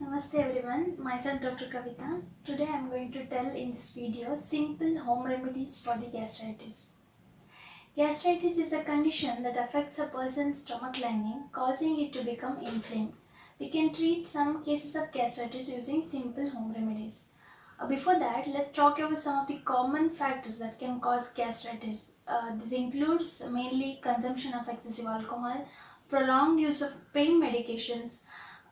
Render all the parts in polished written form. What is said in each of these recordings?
Namaste everyone, myself Dr. Kavita. Today I am going to tell in this video simple home remedies for the gastritis. Gastritis is a condition that affects a person's stomach lining, causing it to become inflamed. We can treat some cases of gastritis using simple home remedies. Before that, let's talk about some of the common factors that can cause gastritis. This includes mainly consumption of excessive alcohol, prolonged use of pain medications,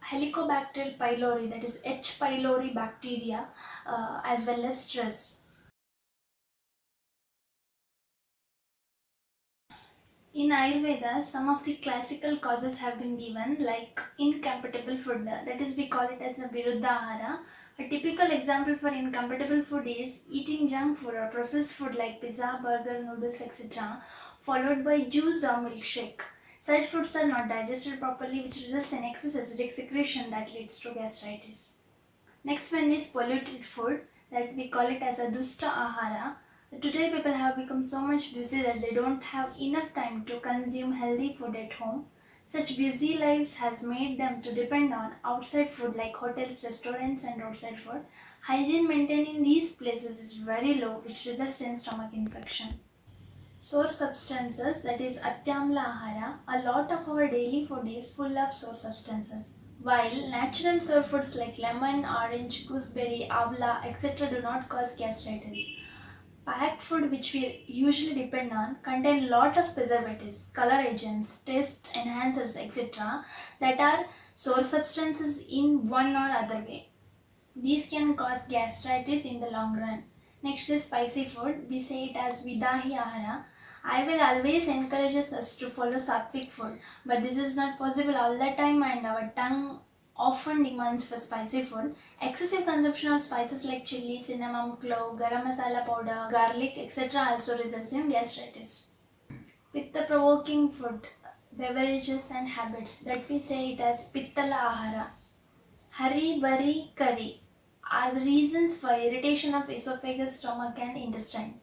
Helicobacter pylori, that is H. pylori bacteria, as well as stress. In Ayurveda, some of the classical causes have been given, like incompatible food, that is, we call it as a Viruddha Ahara. A typical example for incompatible food is eating junk food or processed food like pizza, burger, noodles, etc., followed by juice or milkshake. Such foods are not digested properly, which results in excess acidic secretion that leads to gastritis. Next one is polluted food, that we call it as a dusta ahara. Today people have become so much busy that they don't have enough time to consume healthy food at home. Such busy lives has made them to depend on outside food like hotels, restaurants and outside food. Hygiene maintained in these places is very low, which results in stomach infection. Source substances, that is Atyamla Ahara. A lot of our daily food is full of source substances. While natural sour foods like lemon, orange, gooseberry, avla, etc. do not cause gastritis, packed food which we usually depend on contain lot of preservatives, color agents, taste enhancers, etc. that are source substances in one or other way. These can cause gastritis in the long run. Next is spicy food. We say it as Vidahi Ahara. I will always encourage us to follow Sattvic food, but this is not possible all the time and our tongue often demands for spicy food. Excessive consumption of spices like chili, cinnamon, clove, garam masala powder, garlic, etc. also results in gastritis. Pitta provoking food, beverages and habits, that we say it as Pittala Ahara. Hari bari curry are the reasons for irritation of esophagus, stomach and intestine.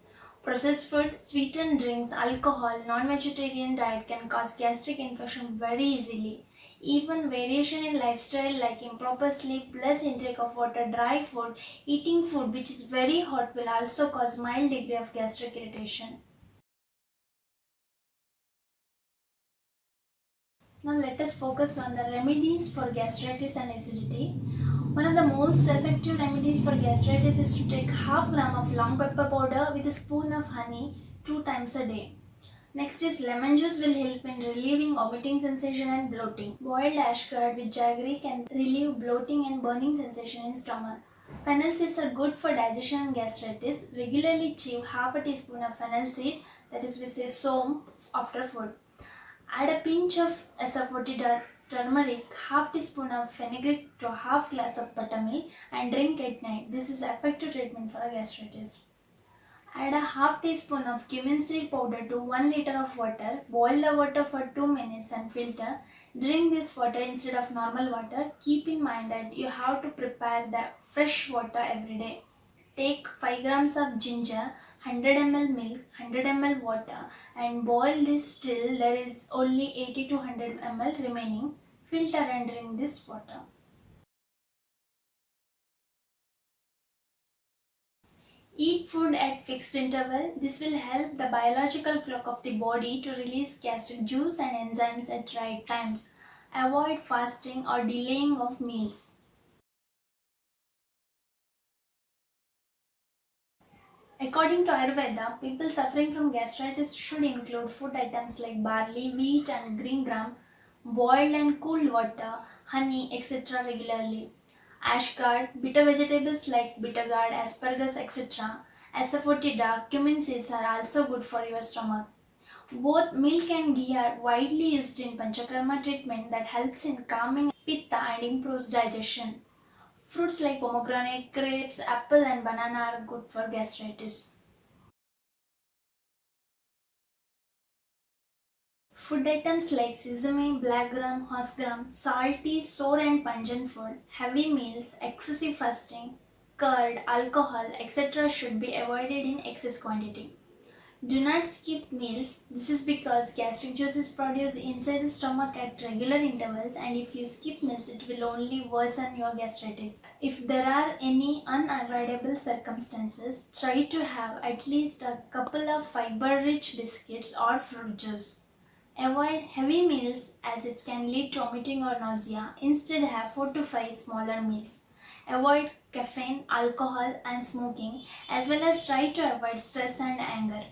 Processed food, sweetened drinks, alcohol, non-vegetarian diet can cause gastric infection very easily. Even variation in lifestyle like improper sleep, less intake of water, dry food, eating food which is very hot will also cause mild degree of gastric irritation. Now let us focus on the remedies for gastritis and acidity. One of the most effective remedies for gastritis is to take half gram of long pepper powder with a spoon of honey 2 times a day. Next is lemon juice will help in relieving vomiting sensation and bloating. Boiled ash curd with jaggery can relieve bloating and burning sensation in stomach. Fennel seeds are good for digestion and gastritis. Regularly chew half a teaspoon of fennel seed, that is we say som, after food. Add a pinch of asafoetida turmeric, half teaspoon of fenugreek to half glass of buttermilk and drink at night. This is effective treatment for gastritis. Add a half teaspoon of cumin seed powder to 1 liter of water. Boil the water for 2 minutes and filter. Drink this water instead of normal water. Keep in mind that you have to prepare the fresh water every day. Take 5 grams of ginger, 100 ml milk, 100 ml water and boil this till there is only 80 to 100 ml remaining. Filter and drink this water. Eat food at fixed interval. This will help the biological clock of the body to release gastric juice and enzymes at right times. Avoid fasting or delaying of meals. According to Ayurveda, people suffering from gastritis should include food items like barley, wheat and green gram, boiled and cooled water, honey, etc. regularly. Ash gourd, bitter vegetables like bitter gourd, asparagus, etc. Asafoetida, cumin seeds are also good for your stomach. Both milk and ghee are widely used in Panchakarma treatment that helps in calming pitta and improves digestion. Fruits like pomegranate, grapes, apple and banana are good for gastritis. Food items like sesame, black gram, horse gram, salty, sour and pungent food, heavy meals, excessive fasting, curd, alcohol, etc. should be avoided in excess quantity. Do not skip meals. This is because gastric juice is produced inside the stomach at regular intervals, and if you skip meals, it will only worsen your gastritis. If there are any unavoidable circumstances, try to have at least a couple of fiber rich biscuits or fruit juice. Avoid heavy meals as it can lead to vomiting or nausea. Instead, have 4 to 5 smaller meals. Avoid caffeine, alcohol, and smoking, as well as try to avoid stress and anger.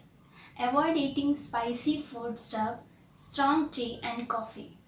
Avoid eating spicy food stuff, strong tea, and coffee.